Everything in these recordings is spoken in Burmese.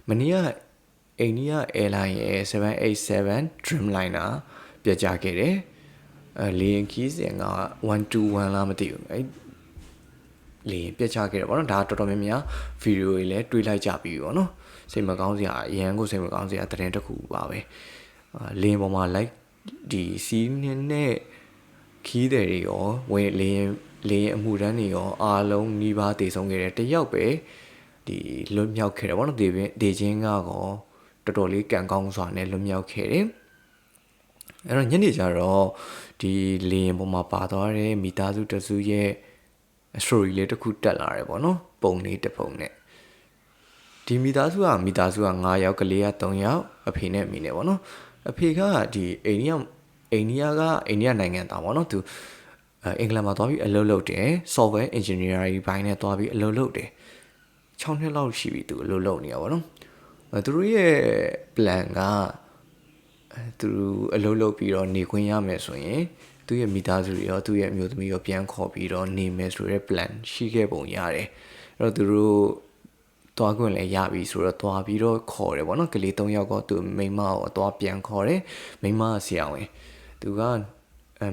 မနေ့ကအိန္ဒိယ airline ရဲ့787 Dreamliner ပြတ်ကျခဲ့တယ်လေယာဉ်ခီးစဉ်က121လားမသိဘူးလေယာဉ်ပြတ်ကျခဲ့တယ်ပေါ့နော်ဒါတော်တော်များများဗီဒီယိုတွေလည်းတွေးလိုက်ကြပြီပေါ့နော်စိတ်မကောင်းစရာအရန်ကိုစိတ်မကောင်းစရာသတင်းတစ်ခုပါပဲလေယာဉ်ပေါ်မှာလိုက်ဒီစီးနဲ့ခီးတယ်တွေရောဝင်လေယာဉ်အမှုတန်းတွေရောအားလုံးနှီးပါးတည်ဆုံးခဲ့တယ်တယောက်ပဲဒီလွတ်မြောက်ခဲ့တယ်ပေါ့နော်ဒေချင်းကတော့တော်တော်လေးကံကောင်းစွာနဲ့လွတ်မြောက်ခဲ့တယ်အဲ့တော့ညနေကျတော့ဒီလေယာဉ်ပေါ်မှာပါသွားတဲ့မိသားစုတစုရဲ့ story လေးတစ်ခုတက်လာတယ်ပေါ့နော်ပုံလေးတစ်ပုံနဲ့ဒီမိသားစုက9ယောက်ကလေးက3ယောက်အဖေနဲ့အမေနဲ့ပေါ့နော်အဖေကဒီအိန္ဒိယနိုင်ငံသားပေါ့နော်သူအင်္ဂလန်မှာသွားပြီးအလုပ်လုပ်တယ် software engineering ဘိုင်းနဲ့သွားပြီးအလုပ်လုပ်တယ်6နှစ်လောက်ရှိပြီသူအလုပ်လုပ်နေတာပေါ့နော်သူတို့ရဲ့ plan ကသူအလုပ်လုပ်ပြီးတော့နေခွင့်ရမယ်ဆိုရင်သူ့ရဲ့မိသားစုတွေရောသူ့ရဲ့အမျိုးသမီးရောပြန်ခေါ်ပြီးတော့နေမယ်ဆိုတဲ့ plan ရှိခဲ့ပုံရတယ်အဲ့တော့သူတို့သွားခွင့်လည်းရပြီဆိုတော့သွားပြီးတော့ခေါ်တယ်ပေါ့နော်ကလေး3ယောက်ကသူမိန်းမကိုသွားပြန်ခေါ်တယ်မိန်းမဆရာဝန်သူက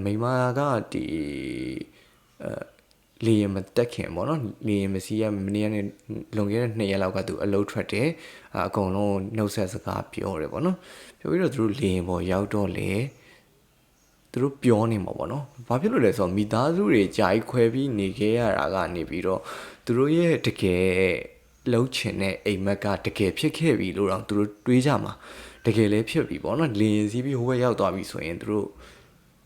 မိန်းမကဒီလေယာဉ်မတက်ခင်ပေါ့နော်လေယာဉ်မစီးရမနေ့ကလွန်ခဲ့တဲ့2ရက်လောက်ကသူအလုပ်ထွက်တယ်အကုန်လုံးနှုတ်ဆက်စကားပြောတယ်ပေါ့နော်ပြောပြီးတော့သူတို့လေယာဉ်ပေါ်ရောက်တော့လေသူတို့ပြောနေမှာပေါ့နော်ဘာဖြစ်လို့လဲဆိုတော့မိသားစုတွေကြာကြီးခွဲပြီးနေခဲ့ရတာကနေပြီးတော့သူတို့ရဲ့တကယ်လှုပ်ချင်တဲ့အိမ်မက်ကတကယ်ဖြစ်ခဲ့ပြီလို့တော့သူတို့တွေးကြမှာတကယ်လည်းဖြစ်ပြီပေါ့နော်လေရင်စီးပြီးဟိုဘက်ရောက်သွားပြီဆိုရင်သူတို့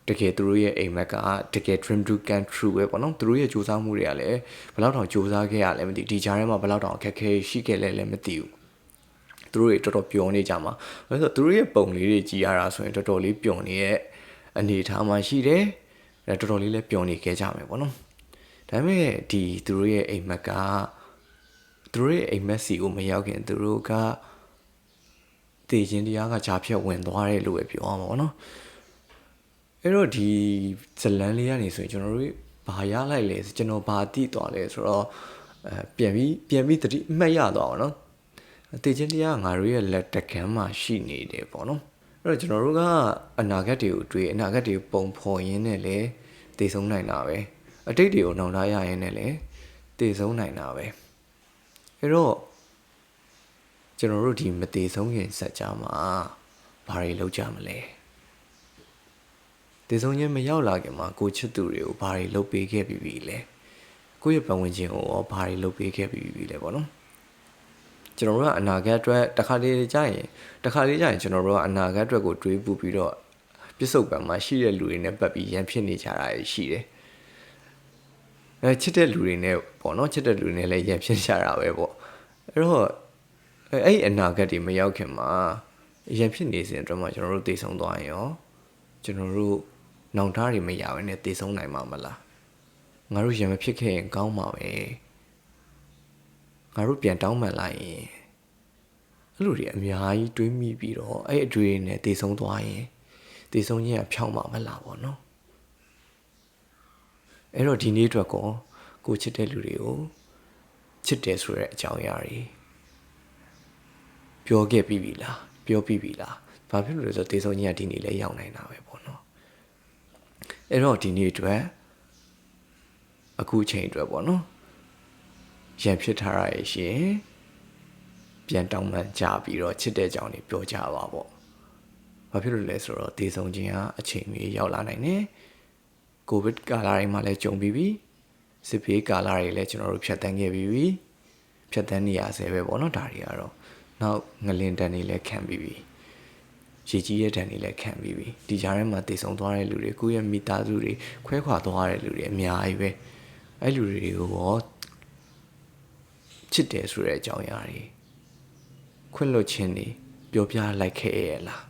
တကယ်သူတို့ရဲ့အိမ်မက်ကတကယ် dream to come true ပဲပေါ့နော်သူတို့ရဲ့စူးစမ်းမှုတွေကလည်းဘယ်လောက်တောင်စူးစမ်းခဲ့ရလဲမသိဒီကြားထဲမှာဘယ်လောက်တောင်အခက်ခဲရှိခဲ့လဲလည်းမသိဘူးသူတို့တွေတော်တော်ပျော်နေကြမှာဘာလို့ဆိုသူတို့ရဲ့ပုံလေးတွေကြည်ရတာဆိုရင်တော်တော်လေးပျော်နေတဲ့အနေထားမှာရှိတယ်တော်တော်လေးလည်းပျော်နေခဲ့ကြမယ်ပေါ့နော်ဒါပေမဲ့ဒီသူတို့ရဲ့အိမ်မက်ကသူတို့ရဲ့အိမ်မက်စီကိုမရောက်ခင်သူတို့ကတည်ခြင်းတရားကဂျာဖြတ်ဝင်သွားတယ်လို့ပဲပြောအောင်ပေါ့နော်အဲ့တော့ဒီဇလန်းလေးကနေဆိုရင်ကျွန်တော်တို့ဘာရလိုက်လဲကျွန်တော်ဘာတိသွားလဲဆိုတော့ပြန်ပြီးတတိအမှတ်ရသွားအောင်နော်တည်ခြင်းတရားငါတို့ရဲ့လက်တကမ်းမှာရှိနေတယ်ပေါ့နော်အဲ့တော့ကျွန်တော်တို့ကအနာဂတ်တွေကိုတွေးအနာဂတ်တွေပုံဖော်ရင်းနဲ့လေတည်ဆုံးနိုင်တာပဲအတိတ်တွေကိုနှောင်ထားရရင်းနဲ့လေတည်ဆုံးနိုင်တာပဲအဲ့တော့ကျွန်တော်တို့ဒီမတည်ဆုံးခင်စัจ जा မှာဘာတွေလုပ်ကြမလဲတည်ဆုံးခြင်းမရောက်လာခင်မှာကိုချစ်သူတွေကိုဘာတွေလုပ်ပေးခဲ့ပြီးပြီလဲကိုယ့်ရဲ့ပတ်ဝန်းကျင်ကိုရောဘာတွေလုပ်ပေးခဲ့ပြီးပြီလဲပေါ့နော်ကျွန်တော်တို့ကအနာဂတ်အတွက်တစ်ခါလေးကြာရင်ကျွန်တော်တို့ကအနာဂတ်အတွက်ကိုတွေးပူပြီးတော့ပြစ္ဆုတ်ပံမှာရှိတဲ့လူတွေနဲ့ပတ်ပြီးရန်ဖြစ်နေကြတာရှိတယ်ချစ်တဲ့လူတွေနဲ့ပေါ့နော်ချစ်တဲ့လူတွေနဲ့လည်းရန်ဖြစ်ကြတာပဲပေါ့အဲ့တော့အဲ့အနာဂတ်တွေမရောက်ခင်မှာရန်ဖြစ်နေစဉ်အတွက်မှာကျွန်တော်တို့တည်ဆုံးသွားရင်ရောကျွန်တော်တို့နောင်တတွေမရဘဲနဲ့တည်ဆုံးနိုင်မှာမလားငါတို့ရန်မဖြစ်ခဲ့ရင်ကောင်းမှာပဲငါတို့ပြန်တောင်းပန်လိုက်ရင်အဲ့လိုတွေအများကြီးတွေးမိပြီးတော့အဲ့အတွေ့အကြုံနဲ့တည်ဆုံးသွားရင်တည်ဆုံးခြင်းကဖြောင်းမှာမလားပေါ့နော်အဲ့တော့ဒီနေ့အတွက်ကိုချစ်တဲ့လူတွေကိုချစ်တယ်ဆိုတဲ့အကြောင်းအရာတွေပြောခဲ့ပြီးပြီလားပြောပြီးပြီလားဘာဖြစ်လို့လဲဆိုတော့တည်ဆုံးခြင်းကဒီနေ့လည်းရောက်နိုင်တာပဲပေါ့နော်အဲ့တော့ဒီနေ့အတွက်အခုချိန်အတွက်ပေါ့နော်ရန်ဖြစ်ထားရရဲ့ရှင်ပြန်တောင်းပန်ကြပြီးတော့ချစ်တဲ့ကြောင်တွေပြောကြပါပေါ့ဘာဖြစ်လို့လဲဆိုတော့တည်ဆုံးခြင်းကအချိန်ကြီးရောက်လာနိုင်တယ်ကိုဗစ်ကာလတွေမှာလည်းကြုံပြီးပြီစစ်ဘေးကာလတွေလည်းကျွန်တော်တို့ဖြတ်တန်းခဲ့ပြီးပြီဖြတ်တန်းနေရဆဲပဲပေါ့နော်ဒါတွေကတော့နောက်ငလင်တန်တွေလည်းခံပြီးပြီရေကြီးရဲ့တန်တွေလည်းခံပြီးပြီဒီကြားထဲမှာတည်ဆုံသွားတဲ့လူတွေကိုယ့်ရဲ့မိသားစုတွေခွဲခွာသွားတဲ့လူတွေအများကြီးပဲအဲ့လူတွေကိုရောချစ်တယ်ဆိုတဲ့အကြောင်းအရာတွေခွင့်လွှတ်ခြင်းတွေပြောပြလိုက်ခဲ့ရဲ့လား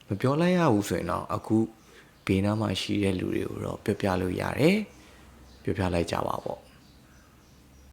မပြောလိုက်ရဘူးဆိုရင်တော့အခုဘေးနားမှာရှိတဲ့လူတွေကိုတော့ပြောပြလို့ရတယ်ပြောပြလိုက်ကြပါပေါ့